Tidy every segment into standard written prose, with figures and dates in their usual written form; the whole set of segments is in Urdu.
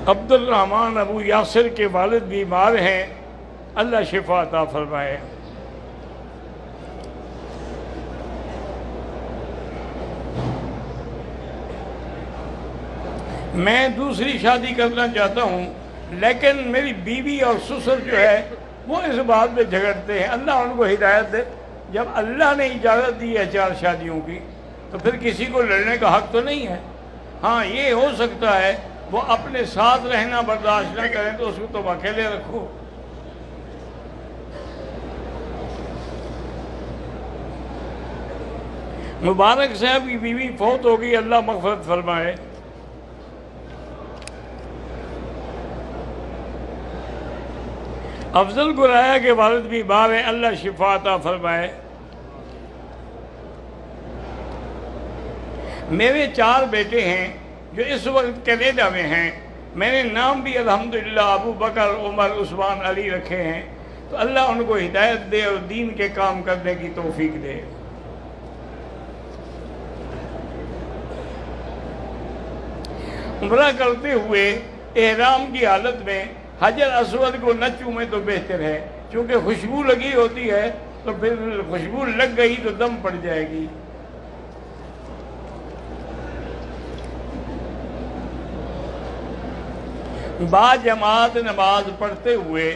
عبد الرحمن ابو یاسر کے والد بیمار ہیں، اللہ شفا عطا فرمائے۔ میں دوسری شادی کرنا چاہتا ہوں، لیکن میری بیوی اور سسر جو ہے وہ اس بات پہ جھگڑتے ہیں، اللہ ان کو ہدایت دے۔ جب اللہ نے اجازت دی ہے 4 شادیوں کی تو پھر کسی کو لڑنے کا حق تو نہیں ہے۔ ہاں یہ ہو سکتا ہے وہ اپنے ساتھ رہنا برداشت نہ کریں تو اس کو تم اکیلے رکھو۔ مبارک صاحب کی بیوی فوت ہو گئی، اللہ مغفرت فرمائے۔ افضل گرایا کے والد بیمار ہیں، اللہ شفا عطا فرمائے۔ میرے 4 بیٹے ہیں جو اس وقت کینیڈا میں ہیں، میں نے نام بھی الحمدللہ ابو بکر، عمر، عثمان، علی رکھے ہیں، تو اللہ ان کو ہدایت دے اور دین کے کام کرنے کی توفیق دے۔ عمرہ کرتے ہوئے احرام کی حالت میں حجر اسود کو نہ چومے تو بہتر ہے، چونکہ خوشبو لگی ہوتی ہے تو پھر خوشبو لگ گئی تو دم پڑ جائے گی۔ با جماعت نماز پڑھتے ہوئے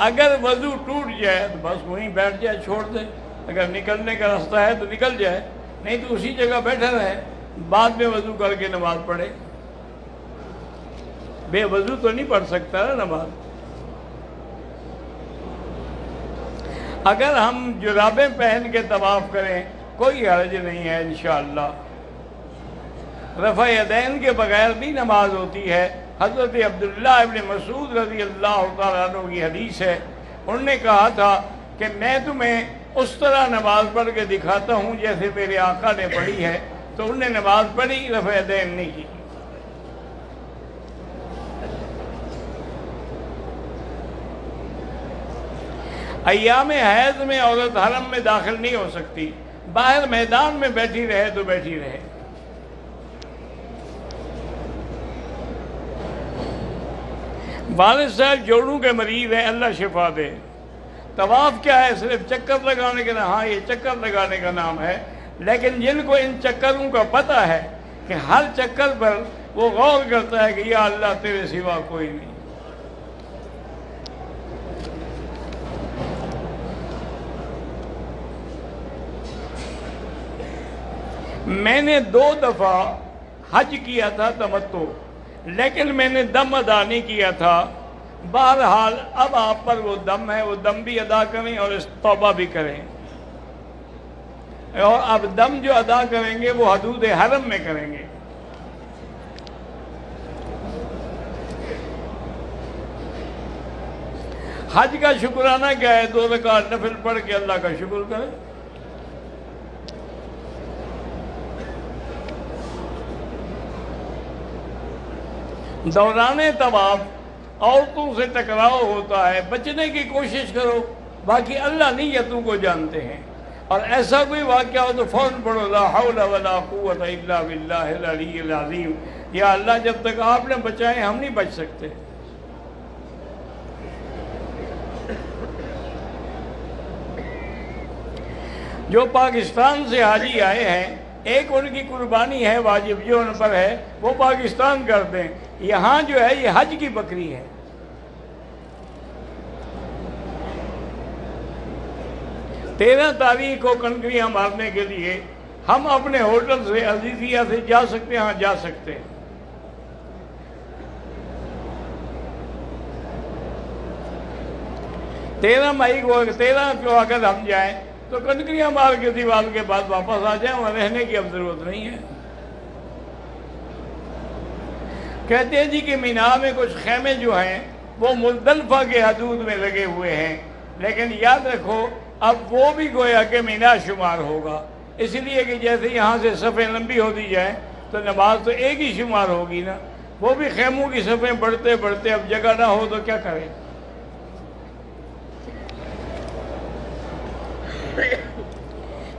اگر وضو ٹوٹ جائے تو بس وہیں بیٹھ جائے، چھوڑ دے۔ اگر نکلنے کا راستہ ہے تو نکل جائے، نہیں تو اسی جگہ بیٹھا رہے، بعد میں وضو کر کے نماز پڑھے۔ بے وضو تو نہیں پڑھ سکتا نا نماز۔ اگر ہم جرابیں پہن کے طواف کریں کوئی حرج نہیں ہے انشاءاللہ۔ رفع یدین کے بغیر بھی نماز ہوتی ہے۔ حضرت عبداللہ ابن مسعود رضی اللہ تعالیٰ عنہ کی حدیث ہے، انہوں نے کہا تھا کہ میں تمہیں اس طرح نماز پڑھ کے دکھاتا ہوں جیسے میرے آقا نے پڑھی ہے، تو انہوں نے نماز پڑھی، رفع یدین نہیں کی۔ ایام حیض میں عورت حرم میں داخل نہیں ہو سکتی، باہر میدان میں بیٹھی رہے تو بیٹھی رہے۔ والد صاحب جوڑوں کے مریض ہیں، اللہ شفا دے۔ طواف کیا ہے؟ صرف چکر لگانے کا نام، ہاں یہ چکر لگانے کا نام ہے، لیکن جن کو ان چکروں کا پتہ ہے کہ ہر چکر پر وہ غور کرتا ہے کہ یا اللہ تیرے سوا کوئی نہیں۔ میں نے 2 دفعہ حج کیا تھا تمتع، لیکن میں نے دم ادا نہیں کیا تھا۔ بہرحال اب آپ پر وہ دم ہے، وہ دم بھی ادا کریں اور توبہ بھی کریں، اور اب دم جو ادا کریں گے وہ حدود حرم میں کریں گے۔ حج کا شکرانہ کیا ہے؟ 2 رکعت نفل پڑھ کے اللہ کا شکر کریں۔ دوران طواف عورتوں سے ٹکراؤ ہوتا ہے، بچنے کی کوشش کرو، باقی اللہ نیتوں کو جانتے ہیں۔ اور ایسا کوئی واقعہ ہو تو فوراً پڑھو لا حول ولا قوت الا باللہ العلی العظیم، یا اللہ جب تک آپ نے بچائے ہم نہیں بچ سکتے۔ جو پاکستان سے حاجی آئے ہیں، ایک ان کی قربانی ہے واجب جو ان پر ہے، وہ پاکستان کر دیں۔ یہاں جو ہے یہ حج کی بکری ہے۔ 13 تاریخ کو کنکریاں مارنے کے لیے ہم اپنے ہوٹل سے عزیزیہ سے جا سکتے ہیں؟ ہاں جا سکتے ہیں۔ تیرہ مئی کو 13 کو اگر ہم جائیں تو کنکریاں مار کے دیوال کے بعد واپس آ جائیں، وہاں رہنے کی اب ضرورت نہیں ہے۔ کہتے ہیں جی کہ مینا میں کچھ خیمے جو ہیں وہ مزدلفہ کے حدود میں لگے ہوئے ہیں، لیکن یاد رکھو اب وہ بھی گویا کہ مینا شمار ہوگا، اس لیے کہ جیسے یہاں سے صفیں لمبی ہوتی جائیں تو نماز تو ایک ہی شمار ہوگی نا، وہ بھی خیموں کی صفیں بڑھتے بڑھتے اب جگہ نہ ہو تو کیا کریں۔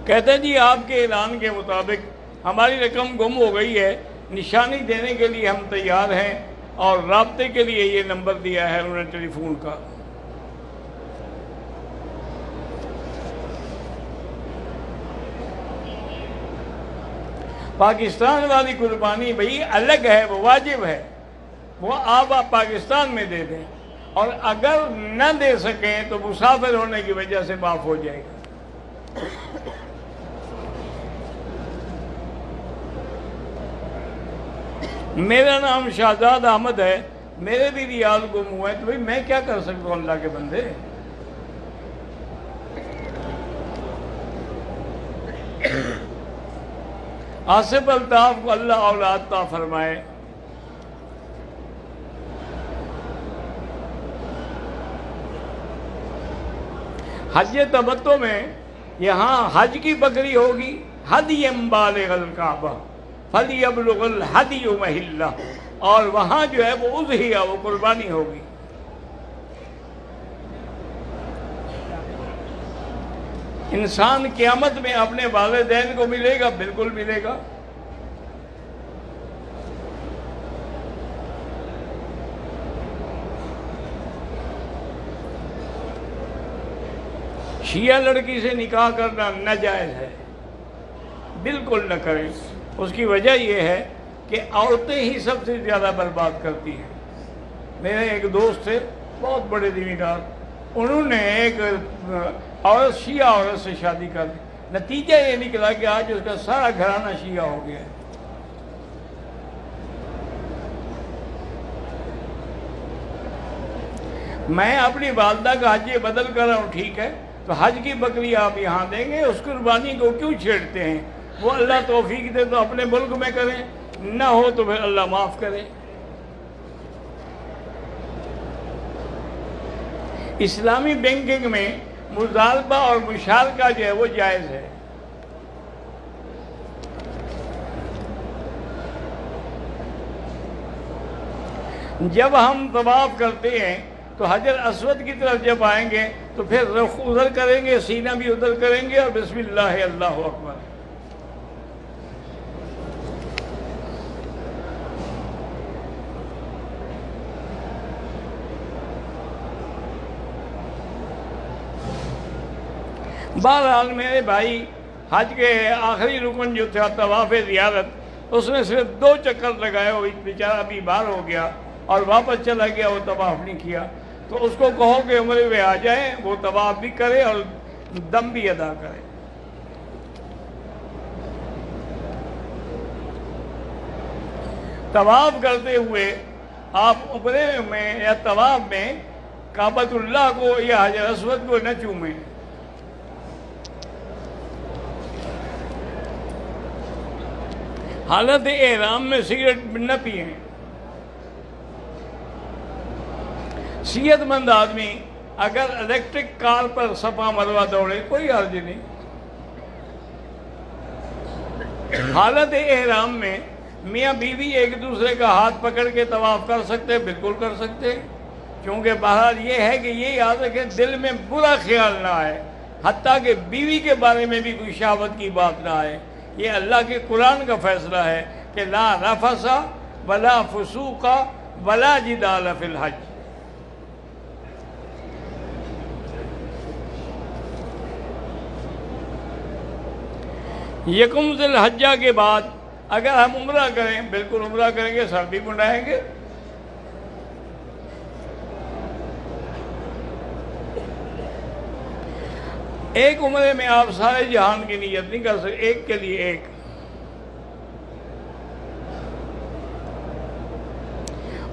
کہتے ہیں جی آپ کے اعلان کے مطابق ہماری رقم گم ہو گئی ہے، نشانی دینے کے لیے ہم تیار ہیں، اور رابطے کے لیے یہ نمبر دیا ہے انہوں نے ٹیلی فون کا۔ پاکستان والی قربانی بھئی الگ ہے، وہ واجب ہے، وہ آپ پاکستان میں دے دیں، اور اگر نہ دے سکیں تو مسافر ہونے کی وجہ سے معاف ہو جائے گا۔ میرا نام شہزاد احمد ہے، میرے بھی ریال گم ہوئے، تو بھئی میں کیا کر سکتا ہوں اللہ کے بندے؟ آصف الطاف کو اللہ اولاد عطا فرمائے۔ حج تمتع میں یہاں حج کی بکری ہوگی، ہدی بالغ الکعبہ فلیبلغ الہدی محلہ، اور وہاں جو ہے وہ اضحیہ، وہ قربانی ہوگی۔ انسان قیامت میں اپنے والدین کو ملے گا، بالکل ملے گا۔ شیعہ لڑکی سے نکاح کرنا ناجائز ہے، بالکل نہ کریں۔ اس کی وجہ یہ ہے کہ عورتیں ہی سب سے زیادہ برباد کرتی ہیں۔ میرے ایک دوست تھے، بہت بڑے دیندار، انہوں نے ایک عورت شیعہ عورت سے شادی کر دی، نتیجہ یہ نکلا کہ آج اس کا سارا گھرانہ شیعہ ہو گیا ہے۔ میں اپنی والدہ کا حج بدل کر رہا ہوں، ٹھیک ہے، تو حج کی بکری آپ یہاں دیں گے، اس قربانی کو کیوں چھیڑتے ہیں؟ وہ اللہ توفیق دے تو اپنے ملک میں کریں، نہ ہو تو پھر اللہ معاف کرے۔ اسلامی بینکنگ میں مضاربہ اور مشارکہ جو ہے وہ جائز ہے۔ جب ہم طواف کرتے ہیں تو حجر اسود کی طرف جب آئیں گے تو پھر رخ ادھر کریں گے، سینہ بھی ادھر کریں گے، اور بسم اللہ اللہ اکبر۔ بہرحال میرے بھائی، حج کے آخری رکن جو تھا طواف زیارت، اس نے صرف 2 چکر لگائے، وہ بیچارہ بیمار ہو گیا اور واپس چلا گیا، وہ طواف نہیں کیا۔ تو اس کو کہو کہ عمرے میں آ جائیں، وہ طواف بھی کرے اور دم بھی ادا کرے۔ طواف کرتے ہوئے آپ عمرے میں یا طواف میں کعبۃ اللہ کو یا حجر اسود کو نہ چومیں۔ حالت احرام میں سگریٹ نہ پئیں۔ صحت مند آدمی اگر الیکٹرک کار پر صفا مروا دوڑے کوئی حرج نہیں۔ حالت احرام میں میاں بیوی ایک دوسرے کا ہاتھ پکڑ کے طواف کر سکتے، بالکل کر سکتے، کیونکہ بہرحال یہ ہے کہ یہ یاد رکھیں دل میں برا خیال نہ آئے، حتیٰ کہ بیوی کے بارے میں بھی کوئی شہوت کی بات نہ آئے۔ یہ اللہ کے قرآن کا فیصلہ ہے کہ لا رفث ولا فسوق ولا جدال فی الحج۔ یکم ذی الحجہ کے بعد اگر ہم عمرہ کریں، بالکل عمرہ کریں گے، سر بھی منڈائیں گے۔ ایک عمرے میں آپ سارے جہان کی نیت نہیں کر سکتے، ایک کے لیے ایک۔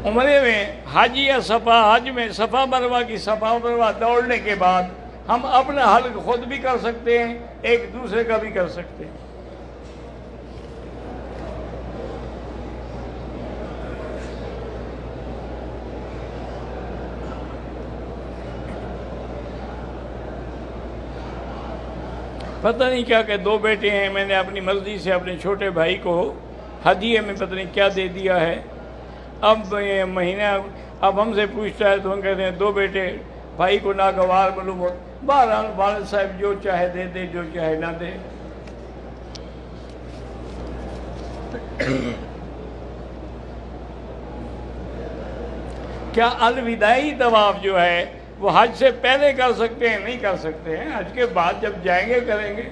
عمرے میں حج یا صفا، حج میں صفا مروہ کی صفا مروہ دوڑنے کے بعد ہم اپنا حلق خود بھی کر سکتے ہیں، ایک دوسرے کا بھی کر سکتے ہیں۔ پتہ نہیں کیا کہ 2 بیٹے ہیں، میں نے اپنی مرضی سے اپنے چھوٹے بھائی کو ہدیے میں پتہ نہیں کیا دے دیا ہے۔ اب یہ مہینہ اب ہم سے پوچھتا ہے تو ہم کہتے ہیں 2 بیٹے، بھائی کو ناگوار معلوم ہو۔ بہرحال والد صاحب جو چاہے دے دے، جو چاہے نہ دے۔ کیا الوداعی طواف جو ہے وہ حج سے پہلے کر سکتے ہیں؟ نہیں کر سکتے ہیں، حج کے بعد جب جائیں گے کریں گے۔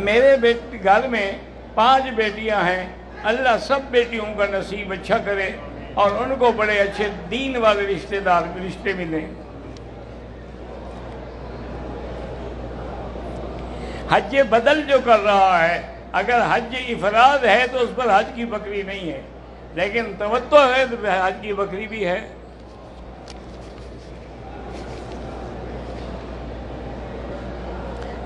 میرے گھر میں 5 بیٹیاں ہیں، اللہ سب بیٹیوں کا نصیب اچھا کرے اور ان کو بڑے اچھے دین والے رشتے ملیں۔ حج بدل جو کر رہا ہے، اگر حج افراد ہے تو اس پر حج کی بکری نہیں ہے، لیکن تمتع ہے تو حج کی بکری بھی ہے۔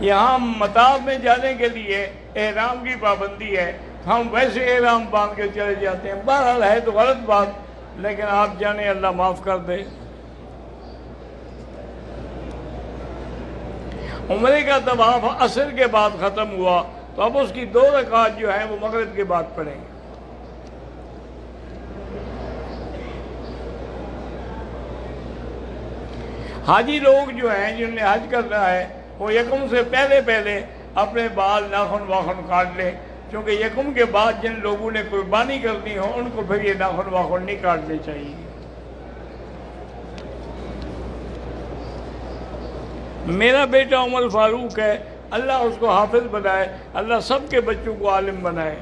یہاں مطاف میں جانے کے لیے احرام کی پابندی ہے، ہم ویسے احرام باندھ کے چلے جاتے ہیں۔ بہرحال ہے تو غلط بات، لیکن آپ جانے اللہ معاف کر دے۔ عمرے کا طواف عصر کے بعد ختم ہوا تو اب اس کی 2 رکعات جو ہیں وہ مغرب کے بعد پڑھیں گے۔ حاجی لوگ جو ہیں جنہوں نے حج کرنا ہے وہ یکم سے پہلے اپنے بال ناخن واخن کاٹ لیں، کیونکہ یکم کے بعد جن لوگوں نے قربانی کرنی ہو ان کو پھر یہ ناخن واخن نہیں کاٹنے چاہیے۔ میرا بیٹا عمر فاروق ہے، اللہ اس کو حافظ بنائے، اللہ سب کے بچوں کو عالم بنائے۔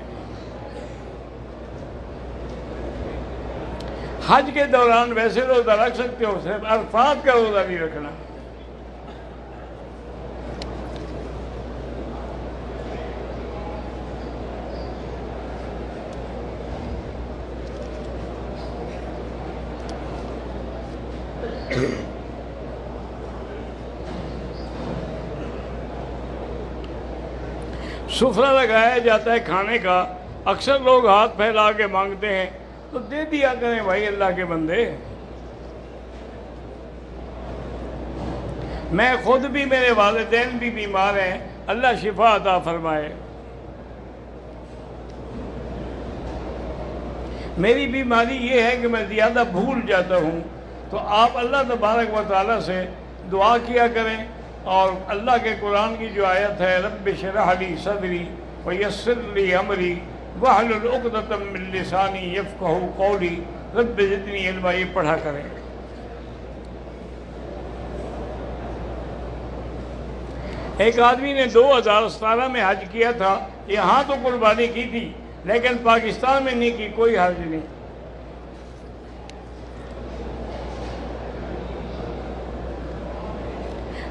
حج کے دوران ویسے روزہ رکھ سکتے ہو، صرف عرفات کا روزہ نہیں رکھنا۔ سفرہ لگایا جاتا ہے کھانے کا، اکثر لوگ ہاتھ پھیلا کے مانگتے ہیں، تو دے دیا کریں بھائی اللہ کے بندے۔ میں خود بھی، میرے والدین بھی بیمار ہیں، اللہ شفا عطا فرمائے۔ میری بیماری یہ ہے کہ میں زیادہ بھول جاتا ہوں، تو آپ اللہ تبارک و تعالیٰ سے دعا کیا کریں، اور اللہ کے قرآن کی جو آیت ہے رب اشرح لی صدری ویسر لی امری واحلل عقدۃ من لسانی یفقہوا قولی رب زدنی علما، یہ پڑھا کریں۔ ایک آدمی نے 2017 میں حج کیا تھا، یہاں تو قربانی کی تھی لیکن پاکستان میں نہیں کی، کوئی حرج نہیں۔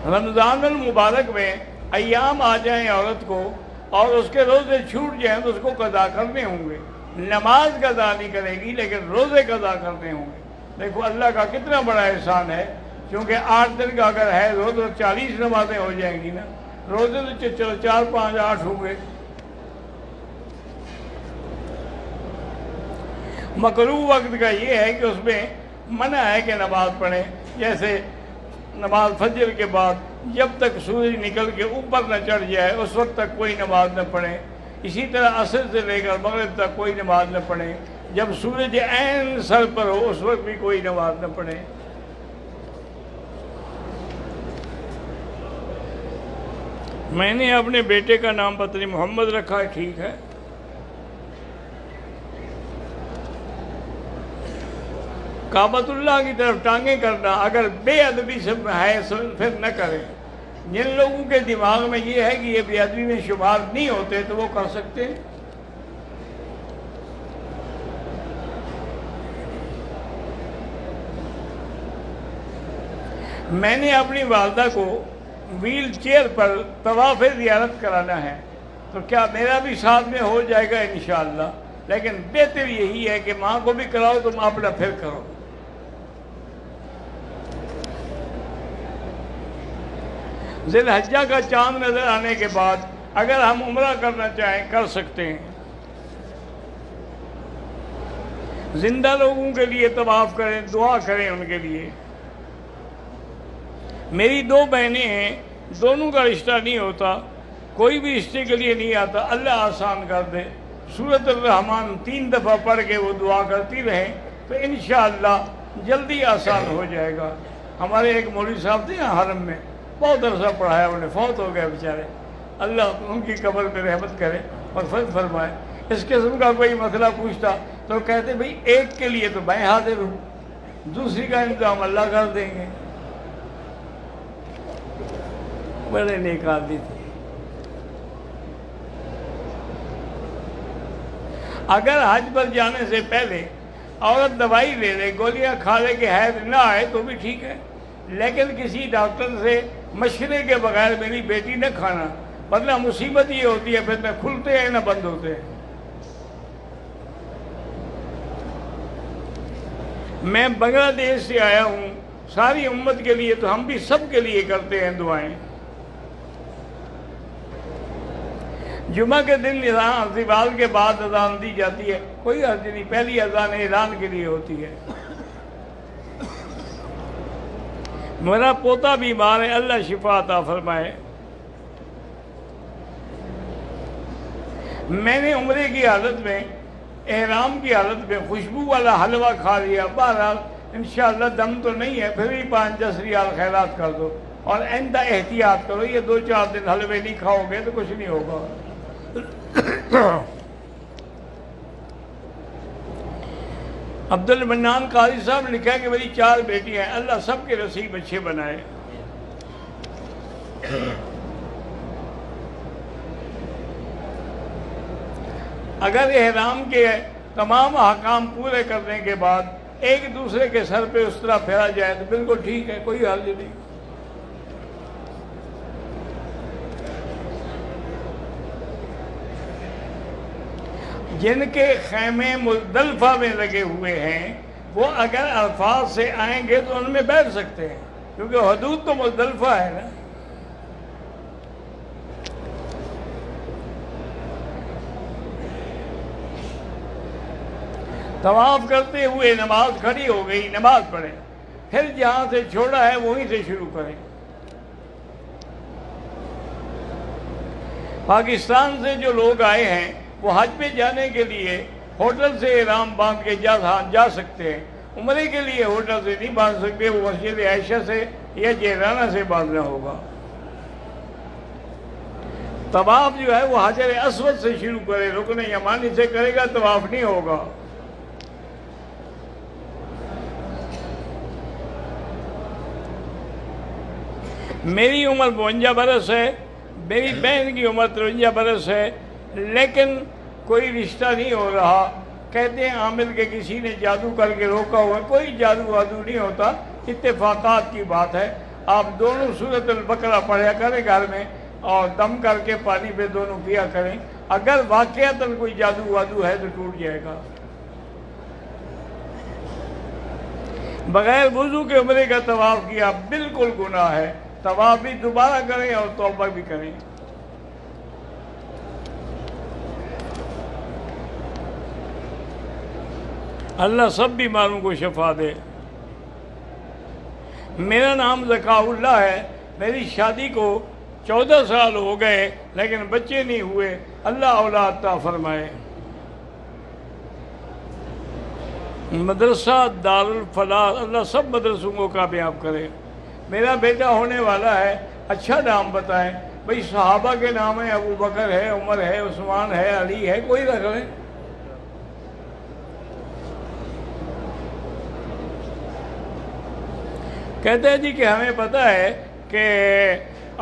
رمضان المبارک میں ایام آ جائیں عورت کو اور اس کے روزے چھوٹ جائیں تو اس کو قضا کرنے ہوں گے۔ نماز قضا نہیں کرے گی لیکن روزے قضا کرنے ہوں گے۔ دیکھو اللہ کا کتنا بڑا احسان ہے، کیونکہ 8 دن کا اگر ہے روزہ 40 نمازیں ہو جائیں گی نا، روزے تو چلو 4 5 8 ہوں گے۔ مکروہ وقت کا یہ ہے کہ اس میں منع ہے کہ نماز پڑھیں، جیسے نماز فجر کے بعد جب تک سورج نکل کے اوپر نہ چڑھ جائے اس وقت تک کوئی نماز نہ پڑھیں، اسی طرح عصر سے لے کر مغرب تک کوئی نماز نہ پڑھیں، جب سورج عین سر پر ہو اس وقت بھی کوئی نماز نہ پڑھیں۔ میں نے اپنے بیٹے کا نام پتنی محمد رکھا ہے، ٹھیک ہے۔ کعبۃ اللہ کی طرف ٹانگیں کرنا اگر بے ادبی سے ہے پھر نہ کریں۔ جن لوگوں کے دماغ میں یہ ہے کہ یہ بے ادبی میں شمار نہیں ہوتے تو وہ کر سکتے ہیں۔ میں نے اپنی والدہ کو ویل چیئر پر طواف زیارت کرانا ہے، تو کیا میرا بھی ساتھ میں ہو جائے گا؟ انشاءاللہ، لیکن بہتر یہی ہے کہ ماں کو بھی کراؤ تم اپنا پھر کرو۔ ذی الحجہ کا چاند نظر آنے کے بعد اگر ہم عمرہ کرنا چاہیں کر سکتے ہیں۔ زندہ لوگوں کے لیے طواف کریں، دعا کریں ان کے لیے۔ میری 2 بہنیں ہیں، دونوں کا رشتہ نہیں ہوتا، کوئی بھی رشتے کے لیے نہیں آتا، اللہ آسان کر دے۔ سورۃ الرحمن 3 دفعہ پڑھ کے وہ دعا کرتی رہیں تو انشاءاللہ جلدی آسان ہو جائے گا۔ ہمارے ایک مولوی صاحب تھے حرم میں، بہت عرصہ پڑھایا، انہیں فوت ہو گئے بیچارے، اللہ ان کی قبر پہ رحمت کرے اور فضل فرمائے۔ اس قسم کا کوئی مسئلہ پوچھتا تو کہتے بھئی ایک کے لیے تو میں حاضر ہوں، دوسری کا انتظام اللہ کر دیں گے۔ بڑے نیک آدمی تھے۔ اگر حج پر جانے سے پہلے عورت دوائی لے لے، گولیاں کھا لے کہ حیض نہ آئے تو بھی ٹھیک ہے، لیکن کسی ڈاکٹر سے مشورے کے بغیر میری بیٹی نہ کھانا، ورنہ مصیبت یہ ہوتی ہے پھر نہ کھلتے ہیں نہ بند ہوتے ہیں۔ میں بنگلہ دیش سے آیا ہوں، ساری امت کے لیے تو ہم بھی سب کے لیے کرتے ہیں دعائیں۔ جمعہ کے دن زوال کے بعد اذان دی جاتی ہے، کوئی حرج نہیں، پہلی اذان اعلان کے لیے ہوتی ہے۔ میرا پوتا بیمار ہے، اللہ شفا عطا فرمائے۔ میں نے عمرے کی حالت میں، احرام کی حالت میں خوشبو والا حلوہ کھا لیا۔ بہرحال انشاءاللہ دم تو نہیں ہے، پھر بھی 5-10 ریال خیرات کر دو، اور آئندہ احتیاط کرو، یہ 2-4 دن حلوے نہیں کھاؤ گے تو کچھ نہیں ہوگا۔ عبد المنان قاضی صاحب نے لکھا کہ میری 4 بیٹی ہیں، اللہ سب کے نصیب اچھے بنائے۔ اگر احرام کے تمام احکام پورے کرنے کے بعد ایک دوسرے کے سر پہ اس طرح پھیرا جائے تو بالکل ٹھیک ہے، کوئی حرج نہیں۔ جن کے خیمے مزدلفہ میں لگے ہوئے ہیں وہ اگر عرفات سے آئیں گے تو ان میں بیٹھ سکتے ہیں، کیونکہ حدود تو مزدلفہ ہے نا۔ طواف کرتے ہوئے نماز کھڑی ہو گئی، نماز پڑھیں، پھر جہاں سے چھوڑا ہے وہیں سے شروع کریں۔ پاکستان سے جو لوگ آئے ہیں وہ حج پہ جانے کے لیے ہوٹل سے احرام باندھ کے جا سکتے ہیں، عمرے کے لیے ہوٹل سے نہیں باندھ سکتے، وہ مسجد عائشہ سے یا جیرانہ سے باندھنا ہوگا۔ طواف جو ہے وہ حجر اسود سے شروع کرے، رکن یمانی سے کرے گا، طواف نہیں ہوگا۔ میری عمر 52 برس ہے، میری بہن کی عمر 53 برس ہے، لیکن کوئی رشتہ نہیں ہو رہا۔ کہتے ہیں عامل کے کسی نے جادو کر کے روکا ہوا ہے، کوئی جادو وادو نہیں ہوتا، اتفاقات کی بات ہے۔ آپ دونوں سورۃ البقرہ پڑھا کریں گھر میں، اور دم کر کے پانی پہ دونوں پیا کریں، اگر واقعتاً کوئی جادو وادو ہے تو ٹوٹ جائے گا۔ بغیر وضو کے عمرے کا طواف کیا بالکل گناہ ہے، طواف بھی دوبارہ کریں اور توبہ بھی کریں۔ اللہ سب بیماروں کو شفا دے۔ میرا نام ذکاء اللہ ہے، میری شادی کو 14 سال ہو گئے لیکن بچے نہیں ہوئے، اللہ اولاد عطا فرمائے۔ مدرسہ دارالفلاح اللہ سب مدرسوں کو کامیاب کرے۔ میرا بیٹا ہونے والا ہے، اچھا نام بتائیں، بھئی صحابہ کے نام ہیں، ابو بکر ہے، عمر ہے، عثمان ہے، علی ہے، کوئی رکھ لیں۔ کہتے ہیں جی کہ ہمیں پتہ ہے کہ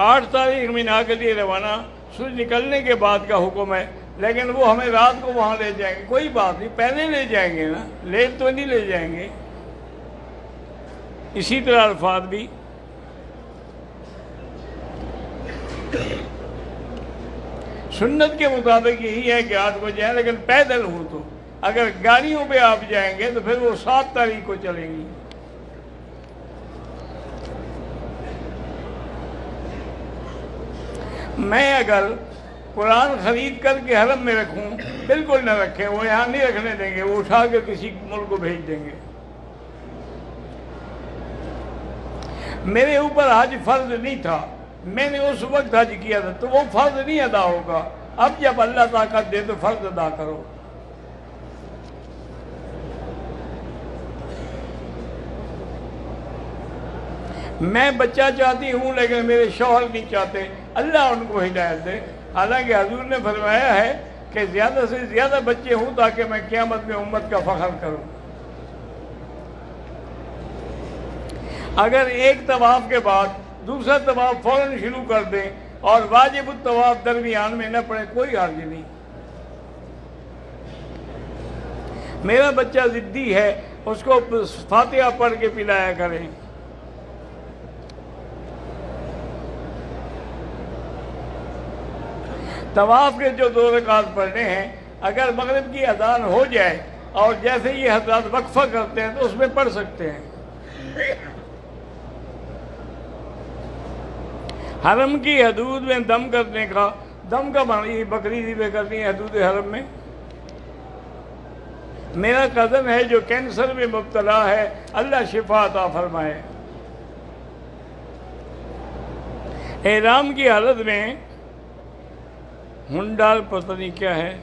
8 تاریخ مینا کے لیے روانہ، سورج نکلنے کے بعد کا حکم ہے، لیکن وہ ہمیں رات کو وہاں لے جائیں گے۔ کوئی بات نہیں، پہلے لے جائیں گے نا، لیٹ تو نہیں لے جائیں گے۔ اسی طرح الفاظ بھی سنت کے مطابق یہی ہے کہ 8 کو جائیں، لیکن پیدل ہوں تو، اگر گاڑیوں پہ آپ جائیں گے تو پھر وہ 7 تاریخ کو چلیں گی۔ میں اگر قرآن خرید کر کے حرم میں رکھوں، بالکل نہ رکھیں، وہ یہاں نہیں رکھنے دیں گے، وہ اٹھا کے کسی ملک کو بھیج دیں گے۔ میرے اوپر حج فرض نہیں تھا، میں نے اس وقت حج کیا تھا، تو وہ فرض نہیں ادا ہوگا۔ اب جب اللہ طاقت دے تو فرض ادا کرو۔ میں بچہ چاہتی ہوں لیکن میرے شوہر نہیں چاہتے، اللہ ان کو ہدایت دے۔ حالانکہ حضور نے فرمایا ہے کہ زیادہ سے زیادہ بچے ہوں تاکہ میں قیامت میں امت کا فخر کروں۔ اگر ایک طواف کے بعد دوسرا طواف فوراً شروع کر دیں اور واجب الطواف درمیان میں نہ پڑے، کوئی حرج نہیں۔ میرا بچہ ضدی ہے، اس کو فاتحہ پڑھ کے پلایا کریں۔ طواف کے جو 2 رکعت پڑھنے ہیں، اگر مغرب کی اذان ہو جائے اور جیسے یہ حضرات وقفہ کرتے ہیں تو اس میں پڑھ سکتے ہیں۔ حرم کی حدود میں دم کرنے کا، دم کا معنی بکری ذبح کرنی ہے حدود حرم میں۔ میرا کزن ہے جو کینسر میں مبتلا ہے، اللہ شفا عطا فرمائے۔ احرام کی حالت میں ہنڈال پتہ نہیں کیا ہے،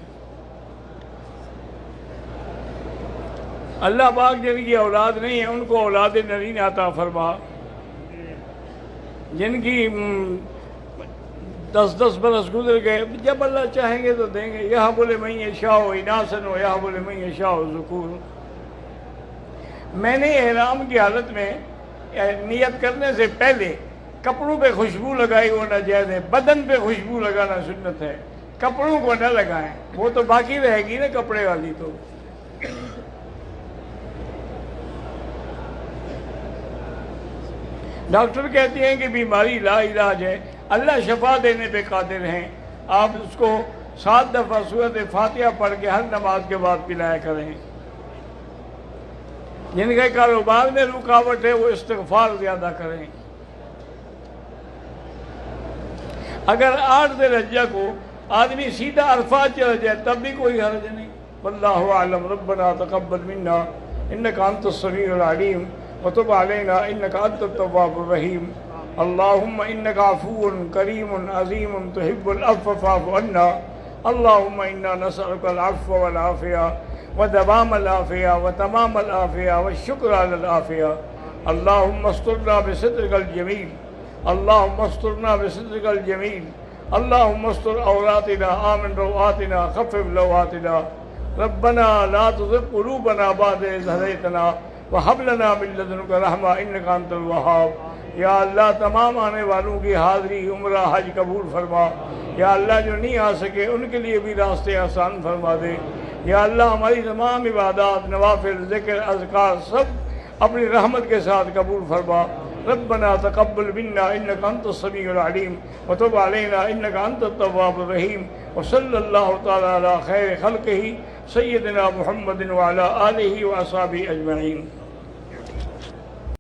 اللہ پاک جن کی اولاد نہیں ہے ان کو اولاد نرین عطا فرما، جن کی 10 برس گزر گئے، جب اللہ چاہیں گے تو دیں گے۔ یہاں بولے میں یشاء اناسن ہو، یہاں بولے میں یشاء ذکور۔ میں نے احرام کی حالت میں نیت کرنے سے پہلے کپڑوں پہ خوشبو لگائی، وہ ناجائز ہے۔ بدن پہ خوشبو لگانا سنت ہے، کپڑوں کو نہ لگائیں، وہ تو باقی رہے گی نا کپڑے والی۔ تو ڈاکٹر کہتے ہیں کہ بیماری لا علاج ہے، اللہ شفا دینے پہ قادر ہیں۔ آپ اس کو 7 دفعہ سورۃ فاتحہ پڑھ کے ہر نماز کے بعد پلایا کریں۔ جن کے کاروبار میں رکاوٹ ہے وہ استغفار زیادہ کریں۔ اگر 8 ذی الحجہ کو آدمی سیدھا عرفات چلا جائے تب بھی کوئی حرج نہیں۔ واللہ اعلم۔ ربنا تقبل منا انک انت السمیع العلیم وتب علینا انک انت التواب الرحیم۔ اللہم انک عفو کریم عظیم تحب العفو فاعف عنا۔ اللہم انا نسألک العفو والعافیہ ودوام العافیہ وتمام العافیہ والشکر علی العافیہ۔ اللہم استرنا بسترک الجمیل، اللہم استرنا بسترک الجمیل، اللہم استر عوراتنا آمن روآتنا خفف لواتنا۔ ربنا لا تزغ قلوبنا بعد إذ هديتنا وهب لنا من لدنك رحمة إنك أنت الوهاب۔ یا اللہ تمام آنے والوں کی حاضری عمرہ حج قبول فرما۔ یا اللہ جو نہیں آ سکے ان کے لیے بھی راستے آسان فرما دے۔ یا اللہ ہماری تمام عبادات، نوافل، ذکر، اذکار سب اپنی رحمت کے ساتھ قبول فرما۔ ربنا تقبل منا انك انت السميع العليم وتب علينا انك انت التواب الرحيم وصلى الله تعالى على خير خلقه سيدنا محمد وعلى آله وأصحابه أجمعين۔